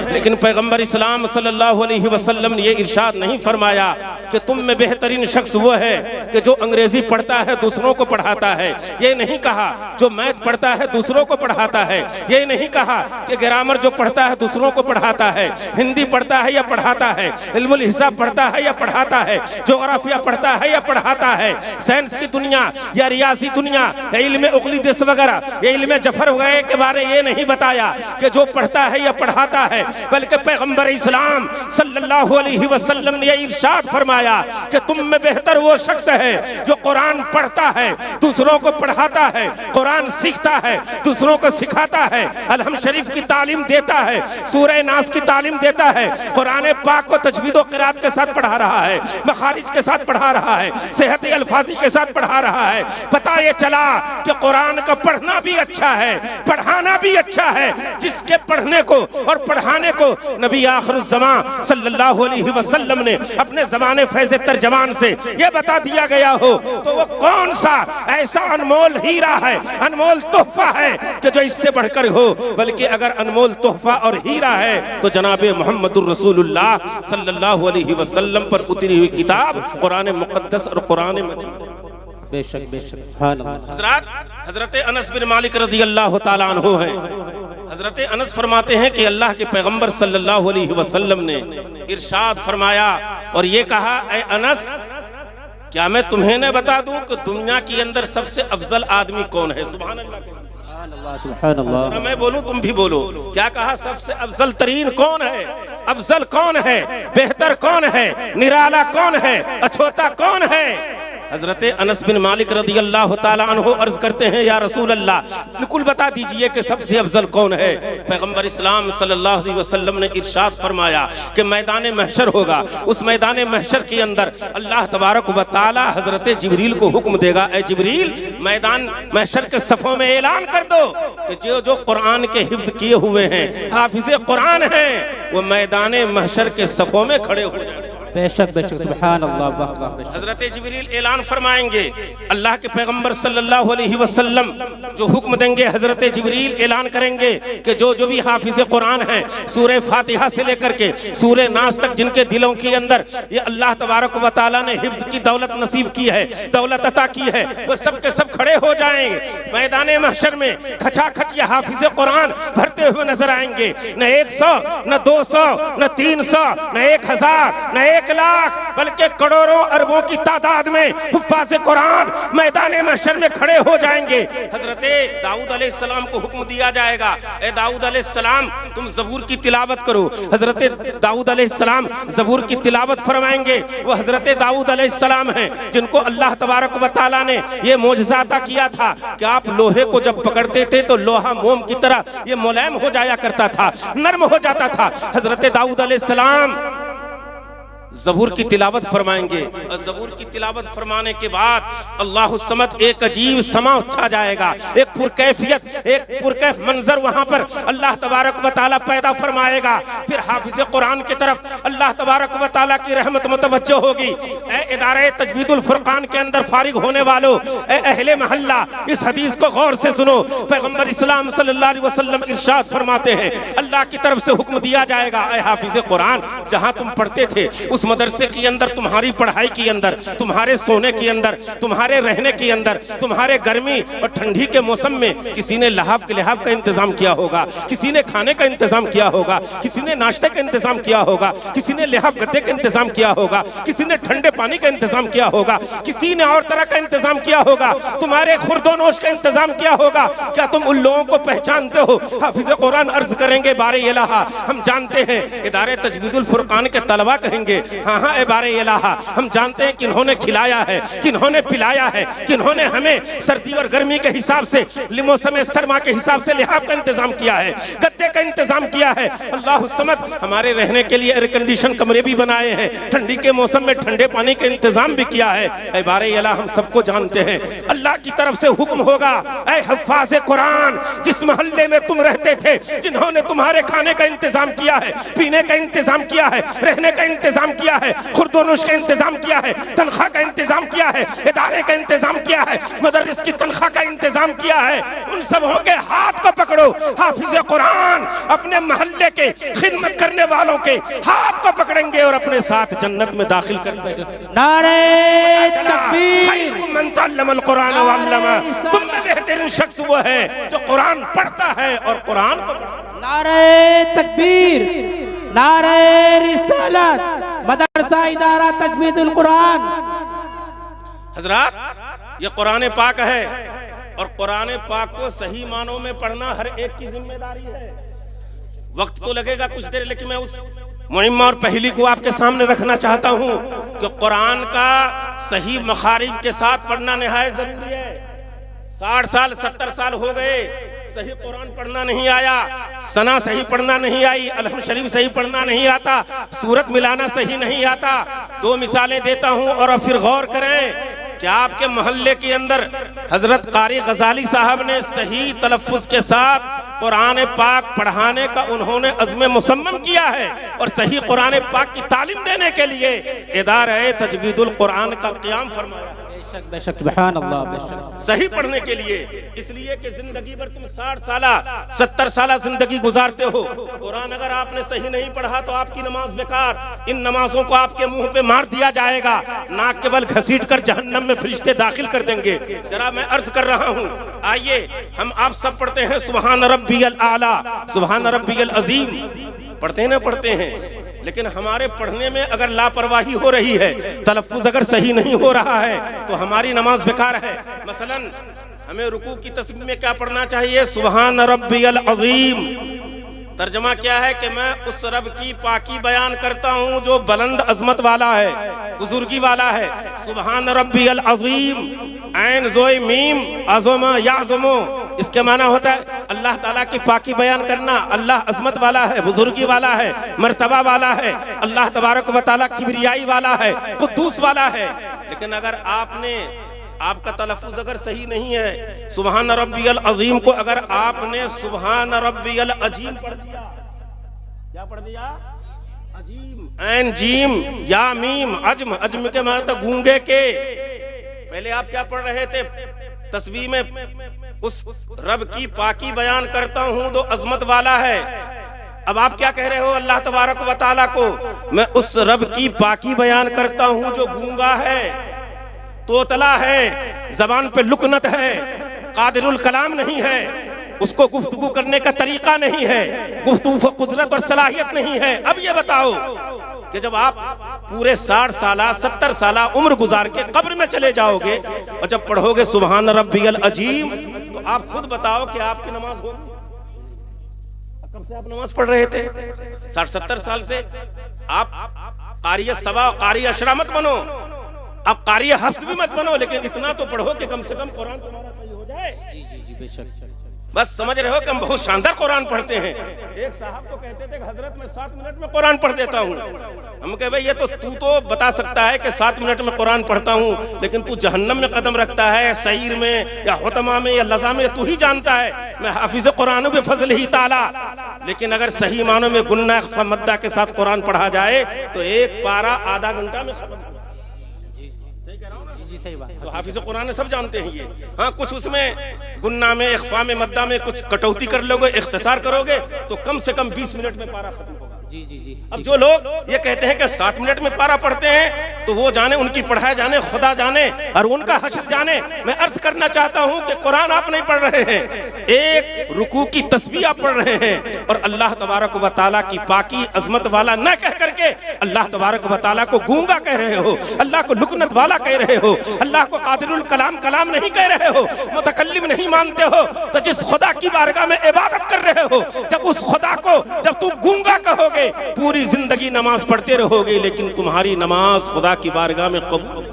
लेकिन पैगंबर इस्लाम सल्लल्लाहु अलैहि वसल्लम ने ये इरशाद नहीं फरमाया कि तुम में बेहतरीन शख्स वो है कि जो अंग्रेजी पढ़ता है दूसरों को पढ़ाता है। ये नहीं कहा जो मैथ पढ़ता है दूसरों को पढ़ाता है। ये नहीं कहा कि ग्रामर जो पढ़ता है दूसरों को पढ़ाता है, हिंदी पढ़ता है या पढ़ाता है, इल्मुल हिसाब पढ़ता है या पढ़ाता है, जोग्राफिया पढ़ता है या पढ़ाता है, साइंस की दुनिया या रियासी दुनिया, इल्म उगली देश वगैरह, ये इल्म जफर वगैरह के बारे ये नहीं बताया कि जो पढ़ता है या पढ़ाता है, बल्कि पैगंबर इस्लाम सल्लल्लाहु अलैहि वसल्लम ने इरशाद फरमाया कि तुम में बेहतर वो शख्स है जो कुरान पढ़ता है, दूसरों को पढ़ाता है, कुरान सीखता है, दूसरों को सिखाता है, अलहम शरीफ की तालीम देता है, सूरह नास की तालीम देता है, कुरान पाक को तजवीद व क़िराअत के साथ पढ़ा रहा है, मखारिज के साथ पढ़ा रहा है, सेहत अल्फाजी के साथ पढ़ा रहा है। पता ये चला कि कुरान का पढ़ना भी अच्छा है, पढ़ाना भी अच्छा है। जिसके पढ़ने को और पढ़ाने को नबी आखिरुज़्ज़मा सल्लल्लाहु अलैहि वसल्लम ने अपने ज़माने फैज़ तर्जमान से ये बता दिया गया हो तो वो कौन सा ऐसा अनमोल हीरा है, अनमोल तोहफा है कि जो इससे बढ़कर हो। बल्कि अगर अनमोल तोहफा और हीरा है तो जनाबे मोहम्मदुर रसूलुल्लाह सल्लल्लाहु अलैहि वसल्लम पर उतरी हुई किताब कुरान मुक़द्दस और कुरान मजीद। बेशक बेशक। हज़रत अनस बिन मालिक रज़ी अल्लाह ताला अन्हु हैं। हज़रत अनस फरमाते हैं कि अल्लाह के पैगंबर सल्लल्लाहु अलैहि वसल्लम ने इरशाद फरमाया और ये कहा, ऐ अनस क्या मैं तुम्हें न बता दूं कि दुनिया के अंदर सबसे अफजल आदमी कौन है? सुभान अल्लाह, सुभान अल्लाह। मैं बोलूं तुम भी बोलो। क्या कहा? सबसे अफजल तरीन कौन है, अफजल कौन है, बेहतर कौन है, निराला कौन है, अछूता कौन है? हजरत अनस बिन मालिक रज़ी अल्लाह ताला अन्हु अर्ज करते हैं, या रसूल अल्लाह बिल्कुल बता दीजिए कि सबसे अफजल कौन है? पैगंबर इस्लाम सल्लल्लाहु अलैहि वसल्लम ने इरशाद फरमाया कि मैदान महशर होगा, उस मैदान महशर के अंदर अल्लाह तबारक व तआला हजरत जिब्रील को हुक्म देगा, ए जिब्रील मैदान महशर के सफ़ों में ऐलान कर दो कि जो जो कुरान के हिफ्ज़ किए हुए हैं, हाफिज़े कुरान हैं, वो मैदान महशर के सफ़ों में खड़े हो जाए। बेशक बेशक। सुभान अल्लाह। हजरत जिब्रील ऐलान फरमाएंगे, अल्लाह के पैगंबर सल्लल्लाहु अलैहि वसल्लम जो हुक्म देंगे, हजरत जिब्रील ऐलान करेंगे कि जो जो भी हाफिज़ कुरान है, सूरह फातिहा से लेकर के सूरह नास तक जिनके दिलों के अंदर ये अल्लाह तबारक व तआला ने हिफ्ज़ की दौलत नसीब की है, दौलत अता की है, वो सब के सब खड़े हो जाएंगे मैदान महशर में। खचाखच ये हाफिज़ कुरान भरते हुए नजर आएंगे, न 100 न 200 न 300 न 1000 न 1 लाख, बल्कि करोड़ों अरबों की तादाद में हुफ़ाज़ कुरान मैदान महशर में खड़े हो जाएंगे। हजरत दाऊद अलैहिस्सलाम को हुक्म दिया जाएगा, ए दाऊद अलैहिस्सलाम तुम ज़बूर की तिलावत करो। हजरत दाऊद अलैहिस्सलाम ज़बूर की तिलावत फरमाएंगे। वो हजरत दाऊद अलैहिस्सलाम हैं जिनको अल्लाह तबारक व तआला ने ये मोजज़ा अता किया था कि आप लोहे को जब पकड़ते थे तो लोहा मोम की तरह ये मुलायम हो जाया करता था, नर्म हो जाता था। हजरत दाऊद अलैहिस्सलाम ज़बूर की तिलावत फरमाएंगे और ज़बूर की तिलावत फरमाने के बाद अल्लाह समद एक अजीब समा छा जाएगा, एक पुरकैफियत, एक पुरकैफ मंजर वहाँ पर अल्लाह तबारक व तआला पैदा फरमाएगा। फिर हाफिज़ कुरान की तरफ अल्लाह तबारक व तआला की रहमत मुतवज्जो होगी। ए इदारे तजवीदुल फुरकान के अंदर फारिग होने वालों, ए अहले महल्ला, इस हदीस को गौर से सुनो। पैगंबर इस्लाम सल्लल्लाहु अलैहि वसल्लम इरशाद फरमाते हैं, अल्लाह की तरफ से हुक्म दिया जाएगा, ए हाफिज़ कुरान जहाँ तुम पढ़ते थे उस मदरसे के अंदर, तुम्हारी पढ़ाई के अंदर, तुम्हारे सोने के अंदर, तुम्हारे रहने के अंदर, तुम्हारे गर्मी और ठंडी के मौसम में किसी ने लहाफ के लिहाफ का इंतजाम किया होगा, किसी ने खाने का इंतजाम किया होगा, किसी ने नाश्ते का इंतजाम किया होगा, किसी ने लिहाफ गद्दे का इंतजाम किया होगा, किसी ने ठंडे पानी का इंतजाम किया होगा, किसी ने और तरह का इंतजाम किया होगा, तुम्हारे खुर्दोनोश का इंतजाम किया होगा। क्या तुम उन लोगों को पहचानते हो? हाफिज़ कुरान अर्ज करेंगे, बारे इलाहा हम जानते हैं। इदारे तजवीदुल फुरकान के तलबा कहेंगे, हाँ हाँ ए बारे इलाहा हम जानते हैं किन्होंने खिलाया है, किन्होंने पिलाया है, किन्होंने हमें सर्दी और गर्मी के हिसाब से, मौसम सरमा के हिसाब से लिहाफ का इंतजाम किया है, गद्दे का इंतजाम किया है। अल्लाह समद हमारे रहने के लिए एयर कंडीशन कमरे भी बनाए हैं, ठंडी के मौसम में ठंडे पानी का इंतजाम भी किया है। ए बारे इलाहा हम सबको जानते हैं, अल्लाह की तरफ से हुक्म होगा, ए हुफ़ाज़ कुरान जिस मोहल्ले में तुम रहते थे, जिन्होंने तुम्हारे खाने का इंतजाम किया है, पीने का इंतजाम किया है, रहने का इंतजाम किया है, खुर्दोनुश का इंतजाम किया है, तनख्वाह का इंतजाम किया है, इदारे का इंतजाम किया है, मदरस की तनख्वाह का इंतजाम किया है, उन सबों के हाथ को पकड़ो। हाफिज़ कुरान अपने मोहल्ले के खिदमत वालों के हाथ को पकड़ेंगे और अपने साथ जन्नत में दाखिल करेंगे। नारे तकबीर, मन तअल्लमल कुरान व अल्लमा, तुम में बेहतरीन शख्स वो है जो कुरान पढ़ता है और कुरान को पढ़ता है। नारे तकबीर, नारे रिसालत, मदरसा इदारा तजवीदुल कुरान। हजरात, ये कुरान पाक है और कुरान पाक को सही मानों में पढ़ना हर एक की जिम्मेदारी है। वक्त तो लगेगा कुछ देर, लेकिन मैं उस मुहिम्मा और पहली को आपके सामने रखना चाहता हूं कि कुरान का सही मखारिज के साथ पढ़ना निहायत जरूरी है। 60 साल 70 साल हो गए, सही कुरान पढ़ना नहीं आया, सना सही पढ़ना नहीं आई, अलहम शरीफ सही पढ़ना नहीं आता, सूरत मिलाना सही नहीं आता। 2 मिसालें देता हूं और अब फिर गौर करें कि आपके मोहल्ले के अंदर हजरत कारी गजाली साहब ने सही तलफ्फुज के साथ कुरान पाक पढ़ाने का उन्होंने अज़्म मुसम्मम किया है और सही कुरान पाक की तालीम देने के लिए इदारा तजवीदुल कुरान का क़याम फरमाया। बेशक सुभान अल्लाह, बेशक सही पढ़ने के लिए, इसलिए कि जिंदगी भर तुम 60 साल 70 साल जिंदगी गुजारते हो, कुरान अगर आपने सही नहीं पढ़ा तो आपकी नमाज बेकार। इन नमाजों को आपके मुंह पे मार दिया जाएगा, नाक के बल घसीट कर जहन्नम में फरिश्ते दाखिल कर देंगे। जरा मैं अर्ज कर रहा हूँ, आइए हम आप सब पढ़ते हैं सुभान रब्बियल आला, सुभान रब्बियल अजीम, पढ़ते ना पढ़ते हैं, लेकिन हमारे पढ़ने में अगर लापरवाही हो रही है, तलफ्फुज अगर सही नहीं हो रहा है तो हमारी नमाज बेकार है। मसलन हमें रुकू की तस्बीह में क्या पढ़ना चाहिए? सुभान रब्बियल अजीम। तर्जमा क्या है कि मैं उस रब की पाकी बयान करता हूँ जो बुलंद अजमत वाला है, बुजुर्गी वाला है। सुभान रब्बियल अजीम, ऐन जोई मीम अज़मा याज़मो, इसके माना होता है अल्लाह ताला की पाकी बयान करना। अल्लाह अजमत वाला है, बुजुर्गी वाला है, मर्तबा वाला है, अल्लाह तबारक व तआला किबरियाई वाला है, कुद्दूस वाला है। लेकिन अगर आपका तलफ्फुज अगर सही नहीं है, सुभान रब्बियल अजीम को अगर आपने सुभान रब्बियल अजीम पढ़ दिया, क्या पढ़ दिया? अजीम, ऐन जीम या मीम अजम, अजम के माना तो गूंगे के। पहले आप क्या पढ़ रहे थे तस्बीह में? उस रब की पाकी बयान करता हूं जो अजमत वाला है। अब आप क्या कह रहे हो अल्लाह तबारक व तआला को? मैं उस रब की पाकी बयान करता हूं जो गूंगा है, तोतला है, जबान पे लुकनत है, कादिरुल कलाम नहीं है, उसको गुफ्तगू करने का तरीका नहीं है, गुफ्तगू को कुदरत और सलाहियत नहीं है। अब ये बताओ कि जब आप पूरे 60 साल 70 साल उम्र गुजार के कब्र में चले जाओगे और जब पढ़ोगे सुभान रब्बियल अजीम, तो आप खुद बताओ कि आपकी नमाज होगी? कब से आप नमाज पढ़ रहे थे? 60-70 साल से। आप कारी सबा कारी अशरा मत बनो, आप कारी हफ्स भी मत बनो, लेकिन इतना तो पढ़ो कि कम से कम कुरान तुम्हारा सही हो जाए। जी जी जी बेशक। बस समझ रहे हो कि हम बहुत शानदार कुरान पढ़ते हैं। एक साहब तो कहते थे हजरत मैं 7 मिनट में कुरान पढ़ देता हूँ। हम कहे भाई ये तो तू तो बता सकता है कि 7 मिनट में कुरान पढ़ता हूँ, लेकिन तू जहन्नम में कदम रखता है, सईर में या हुतमा में या लज़ा में, तू ही जानता है। मैं हाफिज़ कुरान बे फज़ल ही ताला, लेकिन अगर सही मानों में गुन्ना ख़फ़ा मद्दा के साथ कुरान पढ़ा जाए तो एक पारा आधा घंटा में खत्म। सही बात। तो हाफिज़ कुरान सब जानते हैं ये। हाँ, कुछ उसमें गुन्ना में, इख्फा में, मद्दा में कुछ कटौती कर लोगे, इख्तिसार करोगे तो कम से कम 20 मिनट में पारा खत्म होगा। जी जी जी। अब जो लोग ये कहते हैं कि 7 मिनट में पारा पढ़ते हैं, तो वो जाने, उनकी पढ़ाई जाने, खुदा जाने और उनका हश्र जाने। मैं अर्ज करना चाहता हूं कि कुरान आप नहीं पढ़ रहे हैं, एक रुकू की तस्बीह आप पढ़ रहे हैं और अल्लाह तबारक व तआला की पाकी अजमत वाला न कह करके अल्लाह तबारक व तआला को गूंगा कह रहे हो, अल्लाह को लुकनत वाला कह रहे हो, अल्लाह को कादिरुल कलाम कलाम नहीं कह रहे हो, मुतकल्लिम नहीं मानते हो। तो जिस खुदा की बारगाह में इबादत कर रहे हो, जब उस खुदा को जब तुम गूंगा कहोगे, पूरी जिंदगी नमाज पढ़ते रहोगे, लेकिन तुम्हारी नमाज खुदा की बारगाह में कबूल।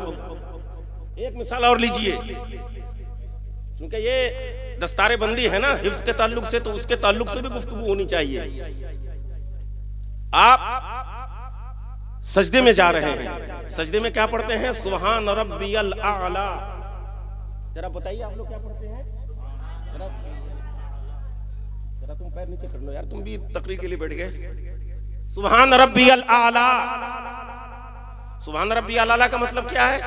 एक मिसाल और लीजिए, क्योंकि ये दस्तारे बंदी है ना हिफ्ज के ताल्लुक से, तो उसके ताल्लुक से भी गुफ्तगू होनी चाहिए। आप सजदे में जा रहे हैं, सजदे में क्या पढ़ते हैं? सुभान रब्बियल आला। जरा बताइए आप लोग क्या पढ़ते हैं? जरा तुम पैर नीचे कर लो यार, तुम भी तकरीर के लिए बैठ गए। सुभान रब्बियल आला, सुभान रब्बियल आला का मतलब क्या है?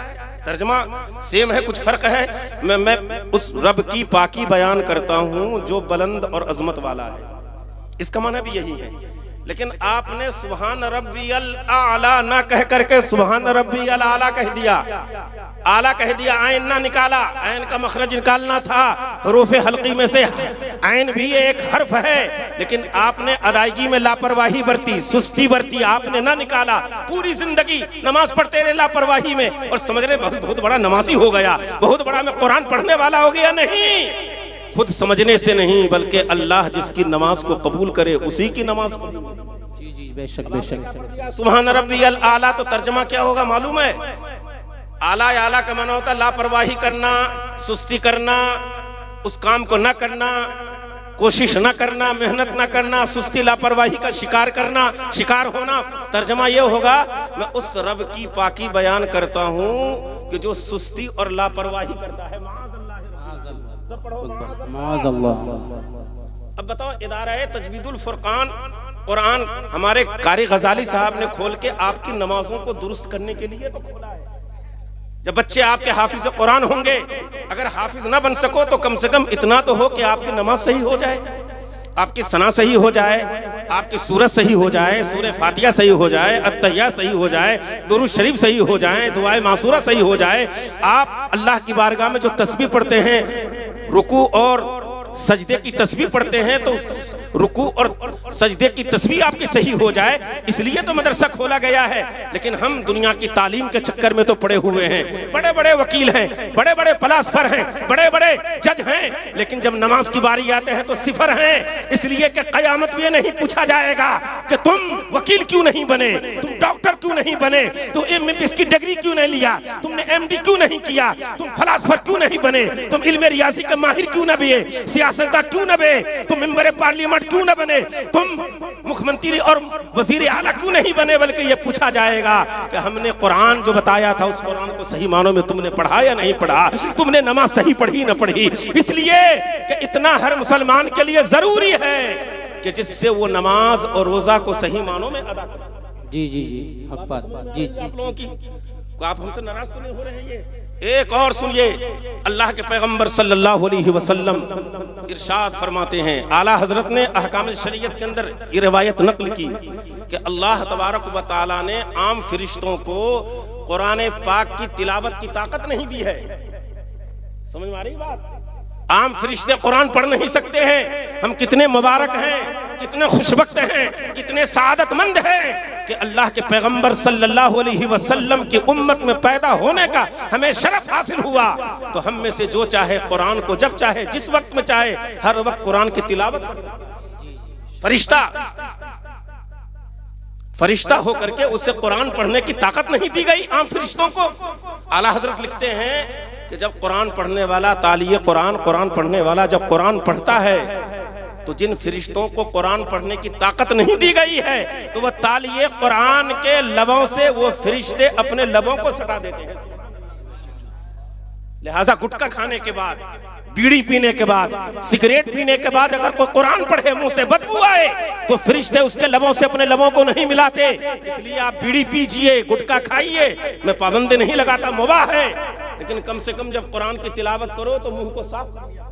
तर्जमा सेम है, कुछ फर्क है। मैं उस रब की पाकी बयान करता हूं जो बुलंद और अजमत वाला है, इसका माना भी यही है। लेकिन आपने सुभान रब्बियल आला ना कह करके सुभान रब्बियल आला कह दिया, आला कह दिया, आइन ना निकाला, आइन का मखरज निकालना था, हरूफ हल्की में से आइन भी एक हर्फ है, लेकिन आपने अदायगी में लापरवाही बरती, सुस्ती बरती, आपने ना निकाला। पूरी जिंदगी नमाज पढ़ते रहे लापरवाही में और समझ रहे बहुत बड़ा नमाजी हो गया, बहुत बड़ा मैं कुरान पढ़ने वाला हो गया। नहीं, खुद समझने से नहीं बल्कि अल्लाह जिसकी नमाज को कबूल करे उसी की नमाज कबूल। जी जी बेशक बेशक। सुभान रब्बियल आला तो तर्जमा क्या होगा मालूम है? आला आला का माना होता है लापरवाही करना, सुस्ती करना, उस काम को ना करना, कोशिश ना करना, मेहनत ना करना, सुस्ती लापरवाही का शिकार करना, शिकार होना। तर्जमा ये होगा मैं उस रब की पाकी बयान करता हूँ कि जो सुस्ती और लापरवाही करता है। सब पढ़ो अब बताओ, इदारा तजवीदुल फुरकान कुरान हमारे कारी गजाली साहब ने खोल के आपकी नमाजों को दुरुस्त करने के लिए तो खोला है। जब बच्चे आपके हाफिज कुरान होंगे, अगर हाफिज ना बन सको तो कम से कम इतना तो हो कि आपकी नमाज सही हो जाए, आपकी सना सही हो जाए, आपकी सूरत सही हो जाए, सूरह फातिहा सही हो जाए, अत्तहिया सही हो जाए, दुरूद शरीफ सही हो जाए, दुआए मासूरा सही हो जाए। आप अल्लाह की बारगाह में जो तस्बीह पढ़ते हैं, रुकू और सजदे की तस्बीह पढ़ते हैं, तो रुकू और सजदे की तस्बीह आपकी सही हो जाए, इसलिए तो मदरसा खोला गया है। लेकिन हम दुनिया की तालीम के चक्कर में तो पड़े हुए हैं, बड़े बड़े वकील हैं, बड़े बड़े फलासफर हैं, बड़े बड़े जज हैं, लेकिन जब नमाज की बारी आते हैं तो सिफर हैं। इसलिए कि कयामत में नहीं पूछा जाएगा कि तुम वकील क्यों नहीं बने, तुम डॉक्टर क्यों नहीं बने, तुम MBBS की डिग्री क्यों नहीं लिया, तुमने MD क्यों नहीं किया, तुम फलासफर क्यों नहीं बने, तुम इल्मे रियाजी के माहिर क्यों न बने, सियासतदान क्यों न बने, तुम मेंबर पार्लियामेंट क्यों न बने, तुम मुख्यमंत्री और वजीर आला क्यों नहीं बने। बल्कि ये पूछा जाएगा कि हमने कुरान जो बताया था उस कुरान को सही मानों में तुमने पढ़ा या नहीं पढ़ा, तुमने नमाज सही पढ़ी न पढ़ी। इसलिए कि इतना हर मुसलमान के लिए जरूरी है कि जिससे वो नमाज और रोजा को सही मानों में अदा करे। जी जी जी हक बात जी जी। आप लोगों की आप हमसे नाराज तो नहीं हो रहे हैं? ये एक और सुनिए, अल्लाह के पैगंबर सल्लल्लाहु अलैहि वसल्लम इरशाद फरमाते हैं, आला हजरत ने अहकाम शरीयत के अंदर ये रिवायत नकल की कि अल्लाह तबारक व तआला ने आम फरिश्तों को कुरान पाक की तिलावत की ताकत नहीं दी है। समझ में आ रही बात? आम फरिश्ते कुरान पढ़ नहीं सकते हैं। हम कितने मुबारक हैं, कितने खुशबख्त हैं, कितने सादतमंद हैं कि अल्लाह के पैगंबर सल्लल्लाहु अलैहि वसल्लम की उम्मत में पैदा होने का हमें शरफ हासिल हुआ। तो हम में से जो चाहे कुरान को जब चाहे जिस वक्त में चाहे हर वक्त कुरान की तिलावत कर। फरिश्ता होकर के उससे कुरान पढ़ने की ताकत नहीं दी गई आम फरिश्तों को। आला हजरत लिखते हैं कि जब कुरान पढ़ने वाला तालिये कुरान पढ़ने वाला जब कुरान पढ़ता है तो जिन फरिश्तों को कुरान पढ़ने की ताकत नहीं दी गई है तो वह तालिये कुरान के लबों से वो फरिश्ते अपने लबों को सटा देते हैं। लिहाजा गुटखा खाने के बाद, बीड़ी पीने के बाद, सिगरेट पीने के बाद अगर कोई कुरान पढ़े मुंह से बदबू आए तो फरिश्ते उसके लबों से अपने लबों को नहीं मिलाते। इसलिए आप बीड़ी पीजिए, गुटखा खाइए, मैं पाबंदी नहीं लगाता, मुबाह है, लेकिन कम से कम जब कुरान की तिलावत करो तो मुंह को साफ करिए।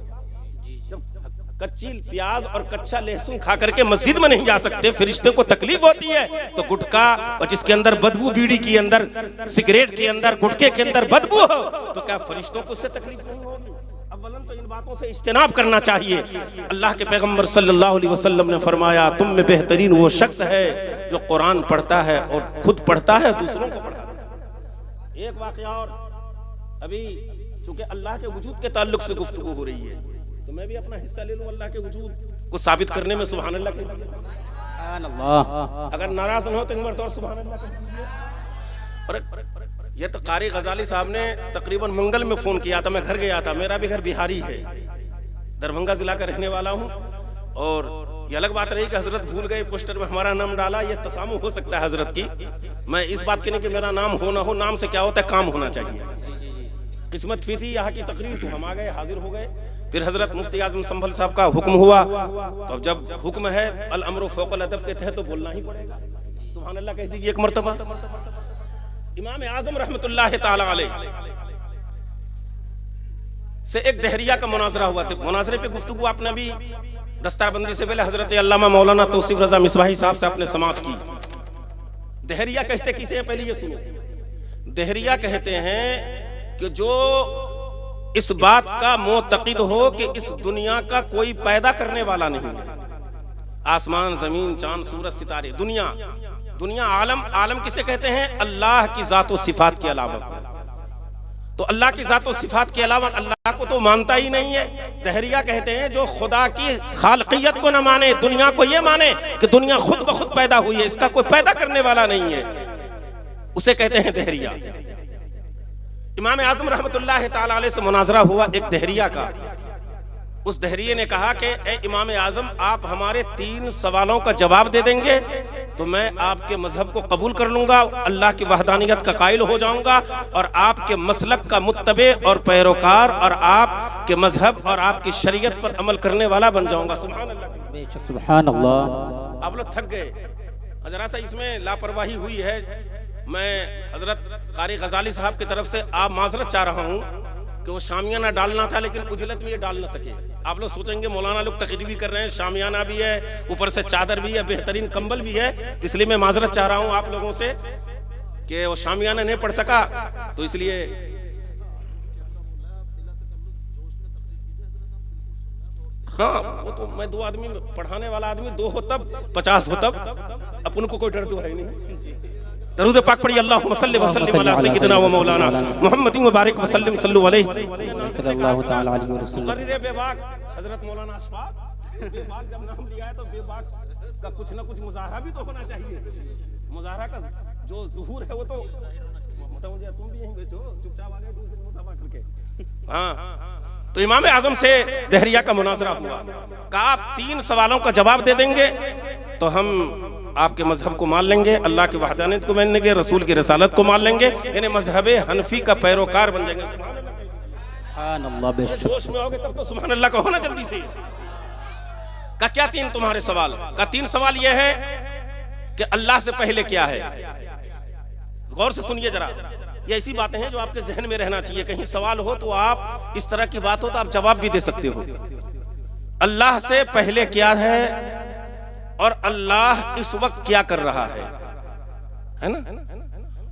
कच्ची प्याज और कच्चा लहसुन खा करके मस्जिद में नहीं जा सकते, फरिश्ते को तकलीफ होती है, तो गुटखा और जिसके अंदर बदबू, बीड़ी के अंदर, सिगरेट के अंदर, गुटखे के अंदर बदबू हो तो क्या फरिश्तों को उससे तकलीफ नहीं होगी? अव्वलन तो इन बातों से इज्तिनाब करना चाहिए। अल्लाह के पैगंबर सल्लल्लाहु अलैहि वसल्लम ने फरमाया, तुम में बेहतरीन वो शख्स है जो कुरान पढ़ता है और खुद पढ़ता है, दूसरों को पढ़ाता है। एक वाकया और, अभी चूंकि अल्लाह के वजूद के ताल्लुक से गुफ्तगू हो रही है तो मैं भी अपना हिस्सा ले लूं अल्लाह के वजूद को साबित करने में। सुभान अल्लाह के लिए अगर नाराज न हो तो एक बार और सुभान अल्लाह के। और ये तो कारी गजाली साहब ने तकरीबन मंगल में फोन किया था, मैं घर गया था, मेरा भी घर बिहारी है, दरभंगा जिला का रहने वाला हूँ। और ये अलग बात रही कि हजरत भूल गए पोस्टर में हमारा नाम डाला, ये तसामु हो सकता है हजरत की। मैं इस बात की नहीं कि मेरा नाम हो ना हो, नाम से क्या होता है, काम होना चाहिए। किस्मत फी थी यहाँ की तकरीर, तो हम आ गए, हाजिर हो गए। फिर हजरत मुफ्ती आजम संभल साहब का हुक्म हुआ, तो अब जब हुक्म है अल अम्र फौकल अदब के तहत तो बोलना ही पड़ेगा। सुभान अल्लाह कह दीजिए एक मर्तबा। इमाम आजम रहमतुल्लाह ताला अलैह से एक दहरिया का मुनाजरा हुआ था। मुनाजरे पे गुफ्तगू आपने भी दस्तारबंदी से पहले हजरत अल्लामा मौलाना तौसीफ रजा मिसबाही साहब से आपने समाअत की। दहरिया कहते किसे हैं, पहले ये सुनो। दहरिया कहते हैं कि जो इस बात का मोतक़िद हो कि इस दुनिया का कोई पैदा करने वाला नहीं है। आसमान, जमीन, चांद, सूरज, सितारे, दुनिया, दुनिया, आलम, आलम किसे कहते हैं? अल्लाह की ज़ात व सिफात के अलावा। तो अल्लाह की ज़ात व सिफात के अलावा अल्लाह को तो मानता ही नहीं है। दहरिया कहते हैं जो खुदा की खालकियत को न माने, दुनिया को ये माने कि दुनिया खुद ब खुद पैदा हुई है, इसका कोई पैदा करने वाला नहीं है, उसे कहते हैं दहरिया। इमाम आज़म रहमतुल्लाह ताला अलैह से मुनाजरा हुआ एक दहरिया का। उस दहरिये ने कहा कि ए इमाम आज़म, आप हमारे 3 सवालों का जवाब दे देंगे तो मैं आपके मजहब को कबूल कर लूंगा, अल्लाह की वहदानियत का कायल हो जाऊंगा और आपके मसलक का मुत्तबे और पैरोकार और आपके मजहब और आपकी शरीयत पर अमल करने वाला बन जाऊंगा। सुभान अल्लाह, बेशक सुभान अल्लाह। आप लोग थक गए, जरा सा इसमें लापरवाही हुई है। मैं हजरत कारी गजाली साहब की तरफ से आप माजरत चाह रहा हूँ कि वो शामियाना डालना था लेकिन उजलत में ये डाल ना सके। आप लोग सोचेंगे मौलाना लोग तकरीर भी कर रहे हैं, शामियाना भी है, ऊपर से चादर भी है, बेहतरीन कंबल भी है, इसलिए मैं माजरत चाह रहा हूँ आप लोगों से कि वो शामियाना नहीं पढ़ सका, तो इसलिए हाँ, वो तो मैं 2 आदमी पढ़ाने वाला आदमी 2 हो तब 50 हो तब, अपन को कोई डर तो है नहीं। दरूद पाक पढ़िए, अल्लाहुम्मा सल्लि व सल्लिम अला सय्यिदिना व मौलाना मुहम्मदिन व बारिक व सल्लिम सल्लु अलैहि सल्लल्लाहु तआला अलैहि वसल्लम। मुकर्रिर बेबाक हजरत मौलाना अशफाक, बेबाक जब नाम लिया है तो बेबाक का कुछ ना कुछ मुजाहरा भी तो होना चाहिए। मुजाहरा का जो ज़ुहूर है वो तो तुम भी यहीं बैठो, चुपचाप आ गए दूसरे मुसाफा करके। हाँ, तो इमाम आज़म से दहरिया का मुनाजरा हुआ। कहा आप 3 सवालों का जवाब दे देंगे तो हम आपके मजहब को मान लेंगे, अल्लाह की वहदानियत को मान लेंगे, रसूल की रसालत को मान लेंगे, यानी मजहब हनफी का पैरोकार बन जाएंगे। सुभान अल्लाह, बेशक जोश में होगे तब तो सुभान अल्लाह कहो ना जल्दी से। का क्या 3 तुम्हारे सवाल? का 3 सवाल यह है कि अल्लाह से पहले क्या है। गौर से सुनिए जरा, ये ऐसी बातें हैं जो आपके जहन में रहना चाहिए। कहीं सवाल हो तो आप इस तरह की बात हो तो आप जवाब भी दे सकते हो। अल्लाह से पहले क्या है और अल्लाह इस वक्त क्या कर रहा है ना?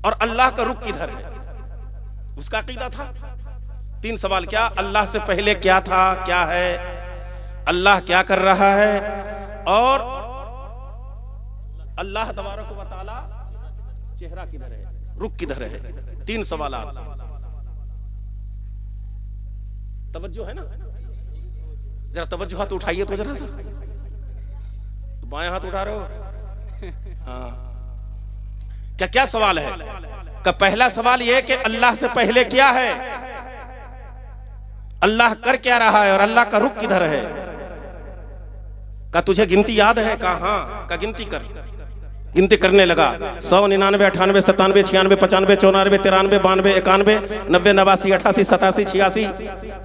और अल्लाह का रुख किधर है, उसका अकीदा था। 3 सवाल, क्या अल्लाह से पहले क्या था, क्या है, अल्लाह क्या कर रहा है और अल्लाह तबारक व तआला चेहरा किधर है, रुख किधर है। 3 सवाल। तवज्जो है ना? जरा तवज्जो हाथ उठाइए तो जरा सा, बाएं हाथ उठा रहे हो। हाँ, क्या सवाल है? का पहला सवाल यह कि अल्लाह से पहले क्या है, अल्लाह कर क्या रहा है और अल्लाह का रुख किधर है। का तुझे गिनती याद है? कहा का गिनती कर। गिनती करने लगा 100, 99, 98, 97, 96, 95, 94, 93, 92, 91, 90, 89, 88, 87, 86,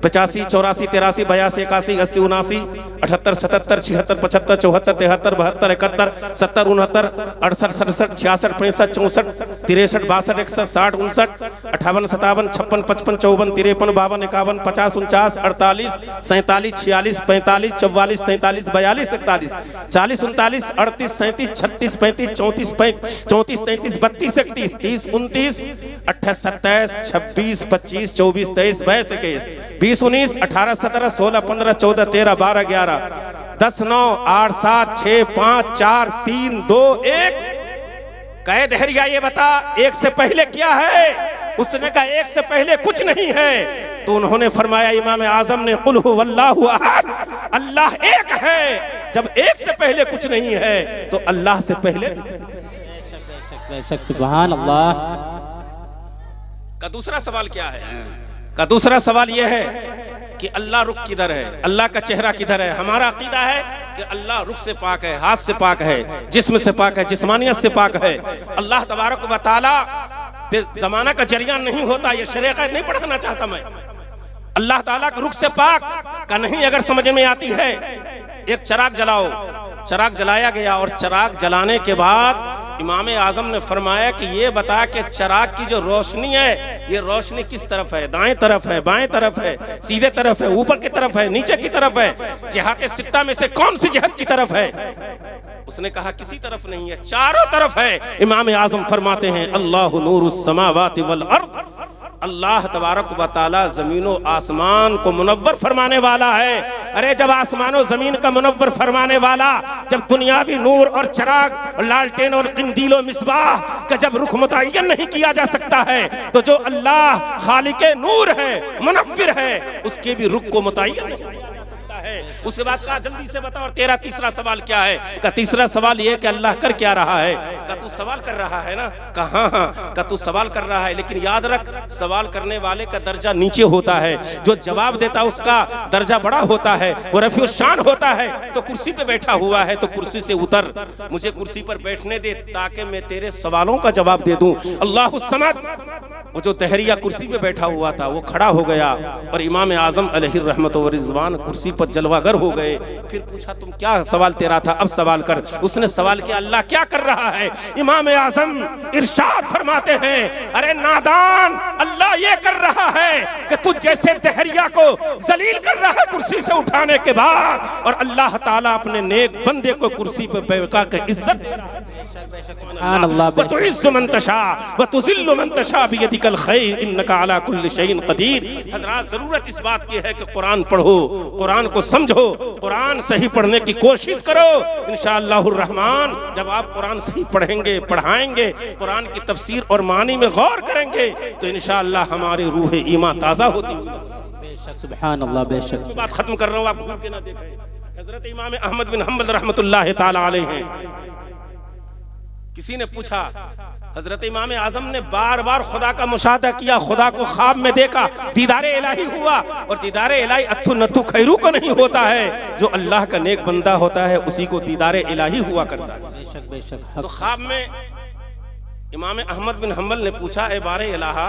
85, 84, 83, 82, 81, 80, 79, 78, 77, 76, 75, 74, 73, 72, 71, 70, 69, 68, 67, 66, 65, 64, 63, 62, 61, 60, 59, 58, 57, 56, 55, 54, 53, 52, 51, 50, 49, 48, 47, 46, 45, 44, 43, 42, 41, 40, 39, 38, 37, 36, 35, 34, 34, 33, 32, 31, 30, 29, 28, 27, 26, 25, 24, 23, 22, 21, 20, 19, 18, 17, 16, 15, 14, 13, 12, 11, 10, 9, 8, 7, 6, 5, 4, 3, 2, 1। कहे दहरिया ये बता 1 से पहले क्या है। उसने कहा 1 से पहले कुछ नहीं है। तो उन्होंने फरमाया, इमाम आज़म ने, कुल हुवल्लाहु अहद, अल्लाह एक है। जब 1 से पहले कुछ नहीं है तो अल्लाह से पहले सुभान अल्लाह। का दूसरा सवाल क्या है? का दूसरा सवाल यह है कि अल्लाह रुख किधर है, अल्लाह का चेहरा किधर है। हमारा अकीदा है कि अल्लाह रुख से पाक है, हाथ से पाक है, जिस्म से पाक है, जिस्मानियत से पाक है। अल्लाह तबारक व तआला पे जमाना का जरियान नहीं होता। ये शरीयत नहीं पढ़ाना चाहता मैं। अल्लाह ताला के रुख से पाक का नहीं अगर समझ में आती है, एक चिराग जलाओ, चिराग जलाया गया और चिराग जलाने के बाद इमाम आजम ने फरमाया कि ये बता कि चराग की जो रोशनी है, ये रोशनी किस तरफ है? दाएं तरफ है, बाएं तरफ है, सीधे तरफ है, ऊपर की तरफ है, नीचे की तरफ है? जिहाते सित्ता में से कौन सी जिहत की तरफ है? उसने कहा किसी तरफ नहीं है, चारों तरफ है। इमाम आजम फरमाते हैं अल्लाहु नूरुस समावाति वल अर्द, अल्लाह तबारक व तआला ज़मीनो आसमान को मुनव्वर फरमाने वाला है। अरे जब आसमानो ज़मीन का मुनव्वर फरमाने वाला, जब दुनियावी नूर और चराग और लालटेन और किंदीलो मिसबाह का जब रुख मुतय्यन नहीं किया जा सकता है, तो जो अल्लाह खालिके नूर है, मुनव्विर है, उसके भी रुख को मुतय्यन नहीं किया जा सकता है। उसके बाद कहा जल्दी से बता और तेरा तीसरा सवाल क्या है? का तीसरा सवाल ये कि अल्लाह कर क्या रहा है? का तू सवाल कर रहा है ना? कहा हाँ, का तू सवाल कर रहा है, लेकिन याद रख सवाल करने वाले का दर्जा नीचे होता है, जो जवाब देता उसका दर्जा बड़ा होता है, वो रफ़ी शान होता है। तो कुर्सी पे बैठा हुआ है तो कुर्सी से उतर, मुझे कुर्सी पर बैठने दे ताकि मैं तेरे सवालों का जवाब दे दूं। अल्लाहु समद। वो जो तहरिया कुर्सी पे बैठा हुआ था वो खड़ा हो गया और इमाम आजम अलैहि रहमत व रिज़वान कुर्सी पर जलवागर हो गए। फिर पूछा तुम क्या सवाल तेरा था, अब सवाल कर। उसने सवाल किया अल्लाह क्या कर रहा है? इमाम आजम इरशाद फरमाते हैं अरे नादान, अल्लाह ये कर रहा है कि तुझ जैसे तहरिया को जलील कर रहा है कुर्सी से उठाने के बाद, और अल्लाह ताला अपने नेक बंदे को कुर्सी पर बैठा कर इज्जत दे रहा है। हज़रात ज़रूरत इस बात की है कि कुरान पढ़ो, कुरान को समझो, कुरान सही पढ़ने की कोशिश करो। इंशाअल्लाहुर रहमान जब आप कुरान सही पढ़ेंगे, पढ़ाएंगे, कुरान की तफसीर और मानी में गौर करेंगे, तो इंशाअल्लाह हमारी रूह ईमान ताज़ा होती है। बेशक सुभान अल्लाह, बेशक। बात खत्म कर रहा हूँ, आप भूल के ना देखें। हज़रत इमाम अहमद बिन हम्बल रहमतुल्लाह ताला अलैहि हैं। किसी ने पूछा, हजरत इमाम आजम ने बार बार खुदा का मुशाहदा किया, खुदा को ख्वाब में देखा, दीदारे इलाही हुआ, और दीदारे इलाही अत्थु नत्थु खैरू को नहीं होता है, जो अल्लाह का नेक बंदा होता है उसी को दीदारे इलाही हुआ करता है। बेशक बेशक। तो ख्वाब में इमाम अहमद बिन हम्बल ने पूछा ए बारे इलाहा,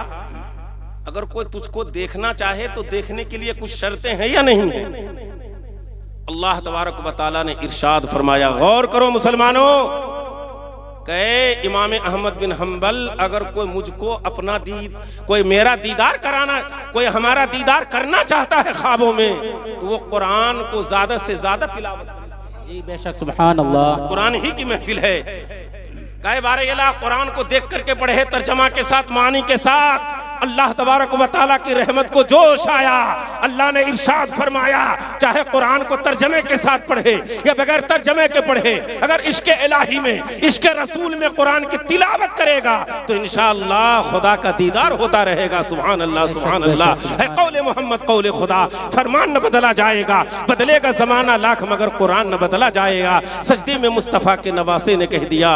अगर कोई तुझको देखना चाहे तो देखने के लिए कुछ शर्तें हैं या नहीं है? अल्लाह तबारक व तआला ने इरशाद फरमाया, गौर करो मुसलमानों, कहे इमाम अहमद बिन हम्बल अगर कोई मुझको अपना कोई मेरा दीदार कराना, कोई हमारा दीदार करना चाहता है ख्वाबों में, तो वो कुरान को ज्यादा से ज्यादा तिलावत करे। जी बेशक सुभान अल्लाह। कुरान ही की महफिल है। कई बार कुरान को देख करके पढ़े, तर्जमा के साथ, मानी के साथ, अल्लाह तबारक व तआला की रहमत को जोश आया। अल्लाह ने इरशाद फरमाया चाहे कुरान को तर्जमे के साथ पढ़े या बगैर तर्जमे के पढ़े, अगर इश्क़ इलाही में, इश्क़ रसूल में कुरान की तिलावत करेगा तो इंशाअल्लाह खुदा का दीदार होता रहेगा। सुभान अल्लाह, सुभान अल्लाह। है कौले मोहम्मद कौले खुदा, फरमान न बदला जाएगा, बदलेगा ज़माना लाख मगर कुरान न बदला जाएगा। सजदे में मुस्तफ़ा के नवासे ने कह दिया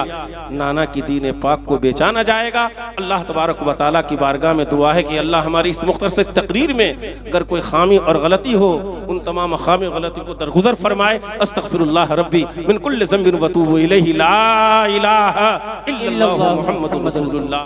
नाना की दीन पाक को बेचा न जाएगा। अल्लाह तबारक व तआला की बारगाह में दुआ है कि अल्लाह हमारी इस मुख्तसर तकरीर में अगर कोई खामी और गलती हो, उन तमाम खामी गलती को दरगुजर फरमाए। अस्तगफिरुल्लाह रब्बी मिन कुल्लि ज़ंबिन व अतूबु इलैहि, ला इलाहा इल्लल्लाहु मुहम्मदुर रसूलुल्लाह।